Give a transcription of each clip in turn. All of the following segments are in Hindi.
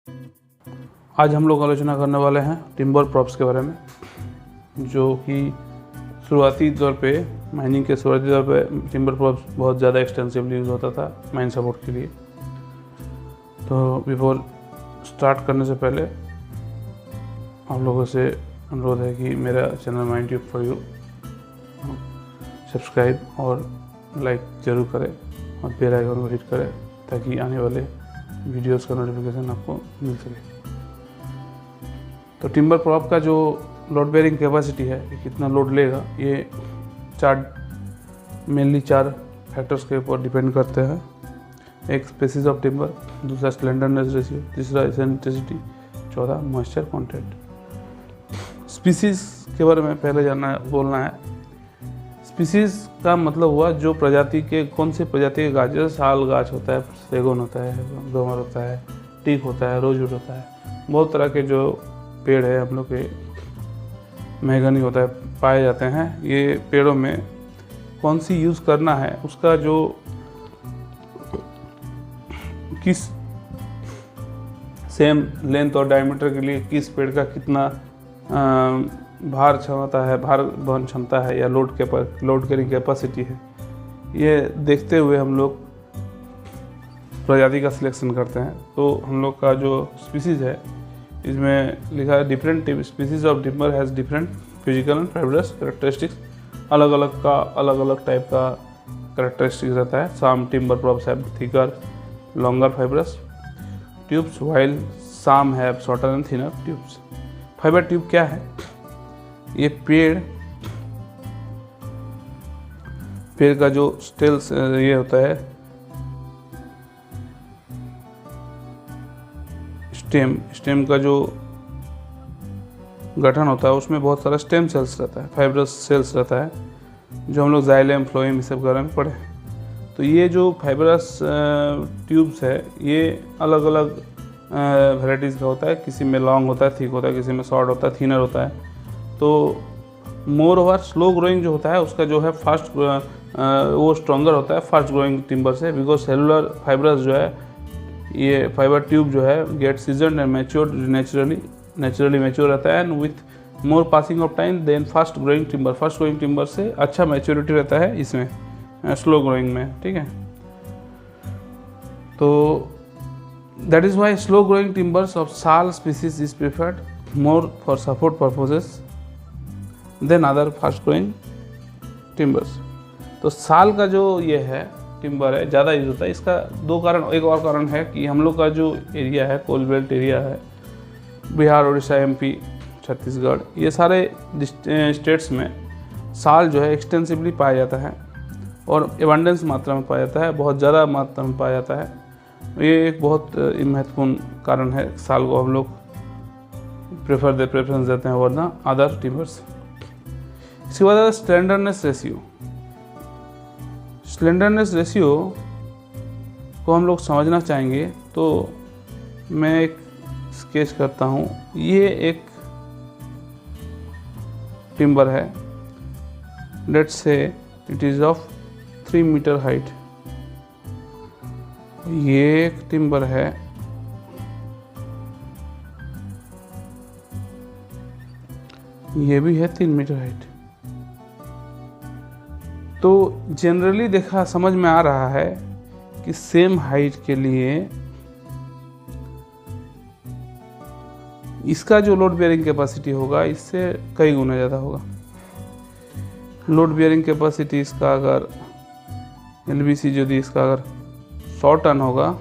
आज हम लोग आलोचना करने वाले हैं टिम्बर प्रॉप्स के बारे में, जो कि शुरुआती तौर पे माइनिंग के शुरुआती तौर पे टिम्बर प्रॉप्स बहुत ज़्यादा एक्सटेंसिवली यूज़ होता था माइन सपोर्ट के लिए। तो बिफोर स्टार्ट करने से पहले आप लोगों से अनुरोध है कि मेरा channel mine tube for you subscribe और लाइक ज़रूर करें और बेल आइकन को हिट करें ताकि आने वाले वीडियोस का नोटिफिकेशन आपको मिल सके। तो टिम्बर प्रॉप का जो लोड बेयरिंग कैपेसिटी है, ये कितना लोड लेगा, ये मेनली चार फैक्टर्स के ऊपर डिपेंड करते हैं। एक स्पेसीज ऑफ टिम्बर, दूसरा स्लेंडरनेस रेशियो, तीसरा एसेंट्रिसिटी, चौथा मॉइस्चर कंटेंट। स्पीसीज के बारे में पहले बोलना है। स्पीसीज का मतलब हुआ जो प्रजाति के, कौन सी प्रजाति के गाछ, जैसे साल गाछ होता है, सेगुन होता है, गंवर होता है, टीक होता है, रोजवुड होता है, बहुत तरह के जो पेड़ है हम लोग के, मेहगनी होता है, पाए जाते हैं। ये पेड़ों में कौन सी यूज़ करना है, उसका जो किस सेम लेंथ और डायमीटर के लिए किस पेड़ का कितना भार क्षमता है, भार वहन क्षमता है या लोड कैरिंग कैपेसिटी है, ये देखते हुए हम लोग प्रजाति का सिलेक्शन करते हैं। तो हम लोग का जो स्पीसीज है, इसमें लिखा है different species of timber has different physical and fibrous characteristics. अलग अलग टाइप का कैरेक्टरिस्टिक्स रहता है। Some timber props have thicker longer fibrous tubes while some have shorter and thinner tubes. Fibre tube क्या है? ये पेड़ का जो स्टेल्स ये होता है, स्टेम का जो गठन होता है, उसमें बहुत सारा स्टेम सेल्स रहता है, फाइब्रस सेल्स रहता है, जो हम लोग जाइलम फ्लोएम इस सब के बारे में पढ़े। तो ये जो फाइब्रस ट्यूब्स है, ये अलग अलग वेराइटीज़ का होता है। किसी में लॉन्ग होता है, थिक होता है, किसी में शॉर्ट होता है, थिनर होता है। तो मोर ओवर स्लो ग्रोइंग जो होता है, उसका जो है फास्ट वो स्ट्रॉन्गर होता है फास्ट ग्रोइंग टिम्बर से, बिकॉज सेलुलर फाइब्रस जो है, ये फाइबर ट्यूब जो है get season and matured naturally mature रहता है, and with more passing of time than fast growing timber. Fast growing timber से अच्छा मैच्योरिटी रहता है इसमें, स्लो ग्रोइंग में, ठीक है। तो that is why slow growing timbers of sal species is preferred more for support purposes than other fast growing timbers. तो साल का जो ये है टिम्बर है, ज़्यादा यूज होता है। इसका दो कारण, एक और कारण है कि हम लोग का जो एरिया है, कोल बेल्ट एरिया है, बिहार, उड़ीसा, एमपी, छत्तीसगढ़, ये सारे स्टेट्स में साल जो है एक्सटेंसिवली पाया जाता है और एबंडेंस मात्रा में पाया जाता है, बहुत ज़्यादा मात्रा में पाया जाता है। ये एक बहुत महत्वपूर्ण कारण है। साल को हम लोग प्रेफरेंस देते हैं वरना अदर टिम्बर्स। इसके बाद स्लेंडरनेस रेशियो। स्लेंडरनेस रेशियो को हम लोग समझना चाहेंगे तो मैं एक स्केच करता हूँ। ये एक टिम्बर है, let's say it is of 3 metre height. ये एक टिम्बर है, ये भी है 3 मीटर हाइट। तो जनरली देखा समझ में आ रहा है कि सेम हाइट के लिए इसका जो लोड बेयरिंग कैपेसिटी होगा, इससे कई गुना ज़्यादा होगा। लोड बेयरिंग कैपेसिटी इसका अगर LBC यदि इसका अगर 100 टन होगा,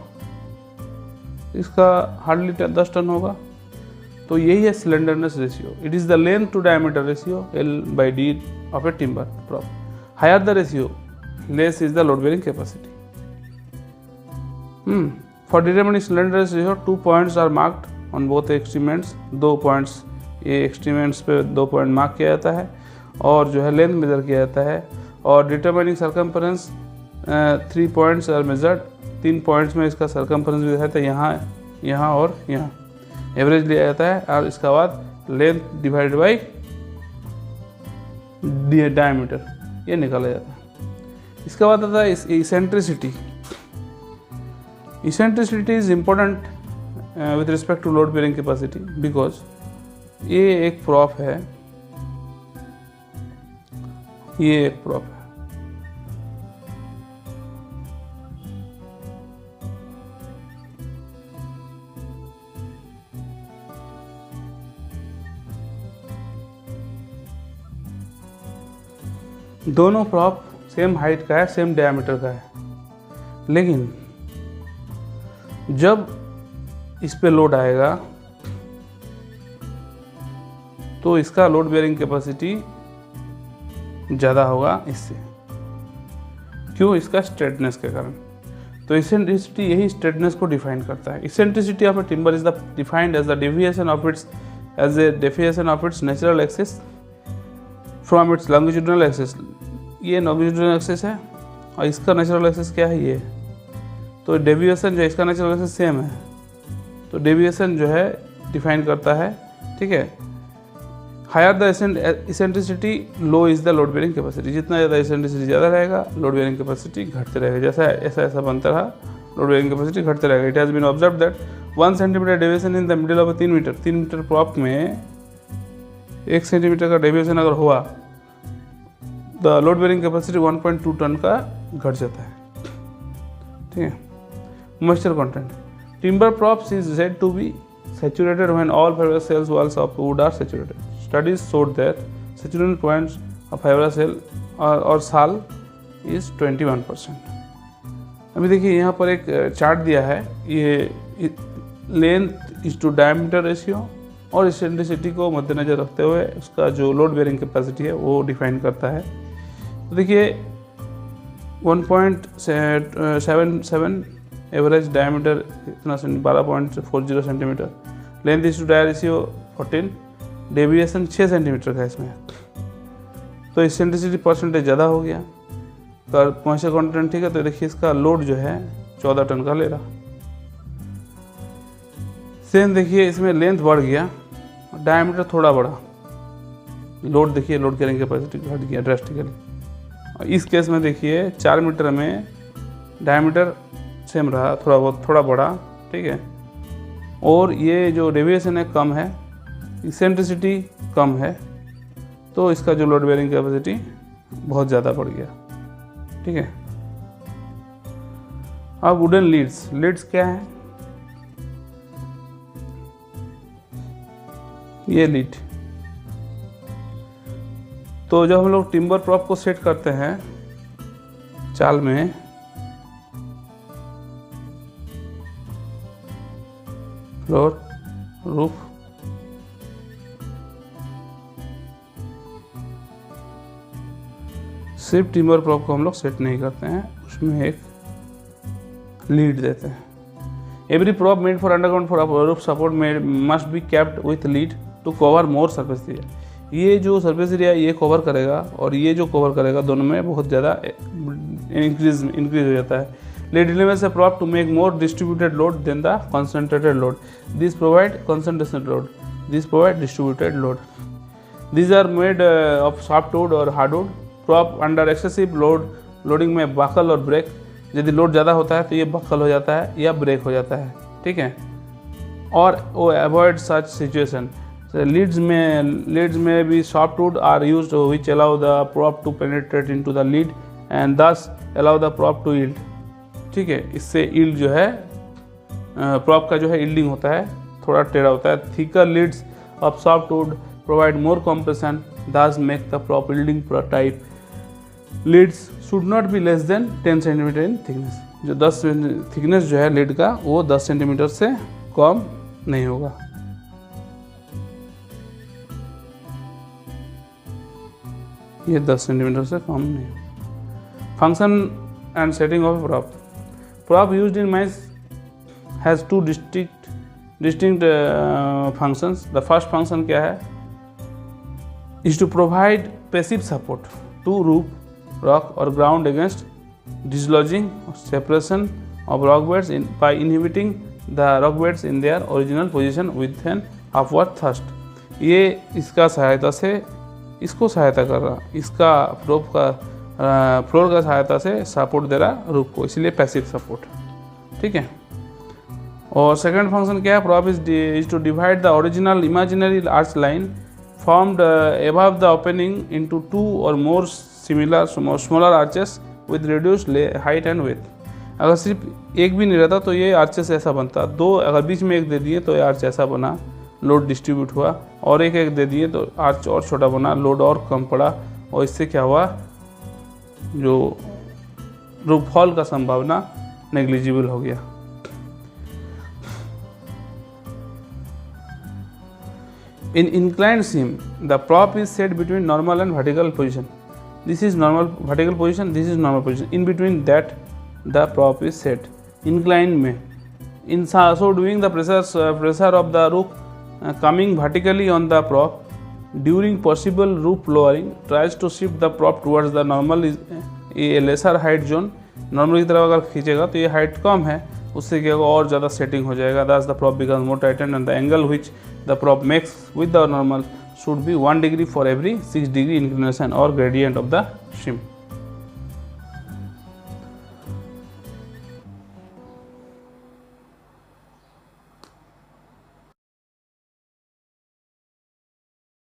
इसका हार्डली 10 टन होगा। तो यही है slenderness ratio. It is the length to diameter ratio L/D of a timber prop. Higher the ratio, less is the load bearing capacity. For determining slenderness ratio, 2 points are marked on both extremities. 2 points, ये extremities पे 2 पॉइंट मार्क किया जाता है और जो है लेंथ मेजर किया जाता है। और determining circumference 3 points are measured. 3 points में इसका सर्कम्फरेंस भी रहता है, यहाँ और यहाँ एवरेज लिया जाता है। और इसके बाद लेंथ डिवाइडेड बाई डायमीटर, ये निकाला जाता है। इसके बाद आता है eccentricity. Eccentricity is important with respect to load bearing capacity, because ये एक प्रॉप है, ये एक प्रॉप है। दोनों प्रॉप सेम हाइट का है, सेम डायमीटर का है, लेकिन जब इस पे लोड आएगा तो इसका लोड बेयरिंग कैपेसिटी ज़्यादा होगा इससे। क्यों? इसका स्ट्रेटनेस के कारण। तो इसेंट्रिसिटी यही स्ट्रेटनेस को डिफाइन करता है। Eccentricity of a timber is the defined as the deviation of its natural axis from its longitudinal axis. ये लॉन्गिट्यूडिनल एक्सिस है और इसका नेचुरल एक्सिस क्या है, ये। तो डेविएशन जो है, इसका नेचुरल एक्सिस सेम है, तो डेविएशन जो है डिफाइन करता है, ठीक है। Higher the eccentricity low is the load bearing capacity. जितना ज़्यादा इसेंट्रिसिटी ज़्यादा रहेगा, लोड बेयरिंग कैपेसिटी घटते रहेगा। जैसा ऐसा बनता रहा, लोड बेयरिंग कैपेसिटी घटते रहेगा। It has been observe that 1 centimetre deviation in the middle of 3 metre, 3 metre prop में 1 सेंटीमीटर का डेविएशन अगर हुआ, the load bearing capacity 1.2 ton का घट जाता है, ठीक है। Moisture content, timber props is said to be saturated when all fibrous cells walls of wood are saturated. Studies showed that saturation points of fibrous cell or SAL is 21%. अभी देखिए यहाँ पर एक चार्ट दिया है, ये length is to diameter ratio और इसेंट्रिसिटी को मद्देनजर रखते हुए उसका जो लोड बेयरिंग कैपेसिटी है वो डिफाइन करता है। तो देखिए 1.77 एवरेज डायमीटर इतना 12.40 centimetre, length is to dia ratio 14, deviation 6 centimetre का इसमें। तो इसेंट्रिसिटी परसेंटेज ज़्यादा हो गया, मॉइस्चर कंटेंट ठीक है। तो देखिए इसका लोड जो है 14 टन का ले रहा। सेम देखिए इसमें लेंथ बढ़ गया, डायमीटर थोड़ा बढ़ा, लोड देखिए लोड कैरिंग कैपेसिटी घट गया ड्रास्टिकली। इस केस में देखिए 4 मीटर में डायमीटर सेम रहा, थोड़ा बढ़ा, ठीक है। और ये जो डेविएशन है कम है, इसेंट्रिसिटी कम है, तो इसका जो लोड बेयरिंग कैपेसिटी बहुत ज़्यादा बढ़ गया, ठीक है। अब वुडन लीड्स क्या है? ये लीड। तो जब हम लोग टिम्बर प्रॉप को सेट करते हैं चाल में, फ्लोर, रूफ, सिर्फ टिम्बर प्रॉप को हम लोग सेट नहीं करते हैं, उसमें एक लीड देते हैं। Every prop made for underground for roof support must be kept with lid to cover more surface area. ये जो सरफेस एरिया ये कवर करेगा और ये जो कवर करेगा, दोनों में बहुत ज़्यादा इंक्रीज हो जाता है। Lead elements are propped to make more distributed load than the concentrated load. These provide concentrated load. These provide distributed load. These are made of softwood or hardwood. Prop under excessive loading में बकल और ब्रेक। यदि लोड ज़्यादा होता है तो ये बकल हो जाता है या ब्रेक हो जाता है, ठीक है। और वो अवॉइड सच सिचुएशन। लीड्स में भी softwood are used which allow the prop to penetrate into the lead and thus allow the prop to yield. ठीक है, इससे ईल्ड जो है प्रॉप का जो है ईल्डिंग होता है, थोड़ा टेढ़ा होता है। Thicker leads of softwood provide more compression, thus make the prop yielding type. Leads should not be less than 10 centimetre in thickness. जो 10 थिकनेस जो है लीड का वो 10 सेंटीमीटर से कम नहीं होगा। ये 10 सेंटीमीटर से कम नहीं होगा। Function and setting of prop. Prop used in mines has two distinct functions. The first function क्या है? Is to provide passive support to roof, rock or ground against dislodging or separation of rock beds by inhibiting the rock beds in their original position with an upward thrust. ये इसको सहायता कर रहा, इसका फ्लोर का सहायता से सपोर्ट दे रहा रूफ को, इसलिए पैसिव सपोर्ट, ठीक है। और सेकंड फंक्शन क्या है, prop is to divide the original imaginary arch line formed above the opening into 2 और more similar smaller arches with reduced height and width. अगर सिर्फ एक भी नहीं रहता तो ये आर्चेस ऐसा बनता, दो अगर बीच में एक दे दिए तो ये आर्च ऐसा बना, लोड डिस्ट्रीब्यूट हुआ, और एक दे दिए तो आर्च और छोटा बना, लोड और कम पड़ा, और इससे क्या हुआ, जो रूफ फॉल का संभावना नेग्लिजिबल हो गया। In inclined seam, the prop is set between normal and vertical position. This is normal vertical position. This is normal position. In between that, the prop is set. Inclined में, in so doing the pressure of the roof coming vertically on the prop during possible roof lowering tries to shift the prop towards the normal is a lesser height zone. Normal की तरफ अगर खींचेगा तो ये हाइट कम है, उससे क्या होगा, और ज़्यादा सेटिंग हो जाएगा। thus the prop becomes more tightened and the angle which the prop makes with the normal should be 1 degree for every 6 degree inclination or gradient of the shim.